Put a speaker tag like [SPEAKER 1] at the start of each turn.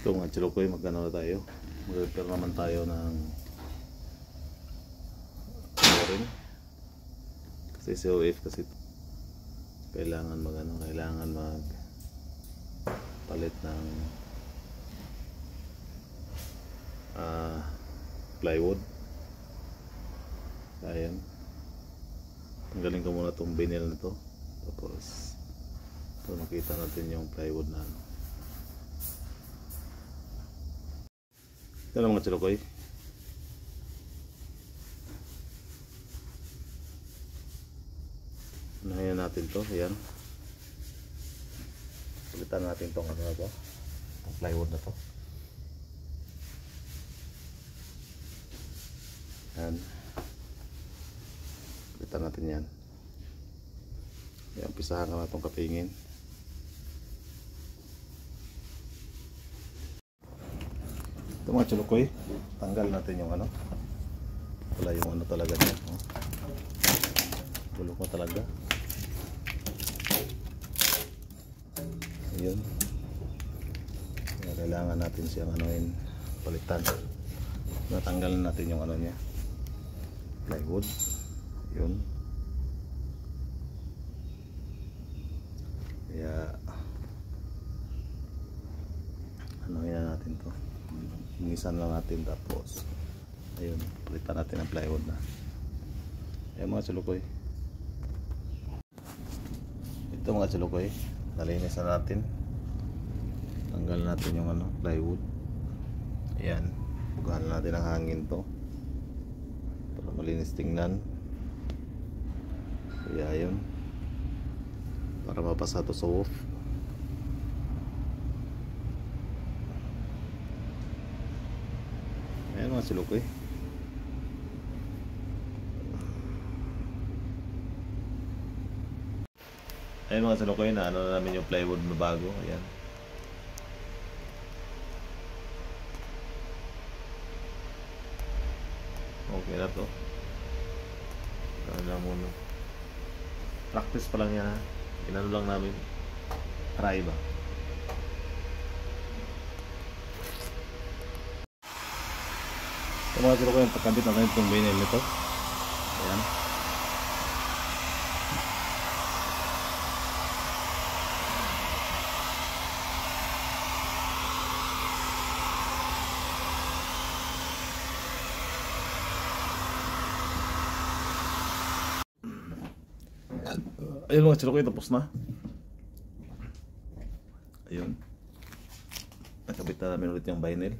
[SPEAKER 1] Ito mga chilokoy, magkano na tayo? Mag-repair naman tayo ng bearing. Kasi COF kasi kailangan kailangan mag palit ng plywood. Ayan, tanggalin ko muna itong vinyl na to, tapos ito makita natin yung plywood na ito na mga chilokoy. Unahin natin to. Ayan, palitan natin itong ano na to, itong plywood na to. Ayan, palitan natin yan. Ayan, pisahan na itong kapingin. Ito mga chilokoy, tanggal natin yung ano, wala yung ano talaga niya, bulok mo talaga. Ayun, kailangan natin siyang anuin, palitan. Natanggalan natin yung ano niya, plywood. Yun, kaya anuin na natin to, linisan lang natin, tapos ayun, palitan natin ang plywood na. Ayan mga chilokoy, ito mga chilokoy, nalinis na natin, tanggal natin yung ano, plywood. Ayan, bugahan natin ang hangin to para malinis tingnan. Kaya ayun, para mapasa to sa roof. Ayan mga chilokoy, ayun mga chilokoy, na ano na namin yung plywood na bago. Ayan, okay na to. Ano lang muna, practice pa lang yan ha, inano lang namin, try ba. Ito mga chilokoy, yung pagkabit natin itong vinyl nito. Ayan, ayun mga chilokoy, tapos na. Ayun, nakabit na namin ulit yung vinyl.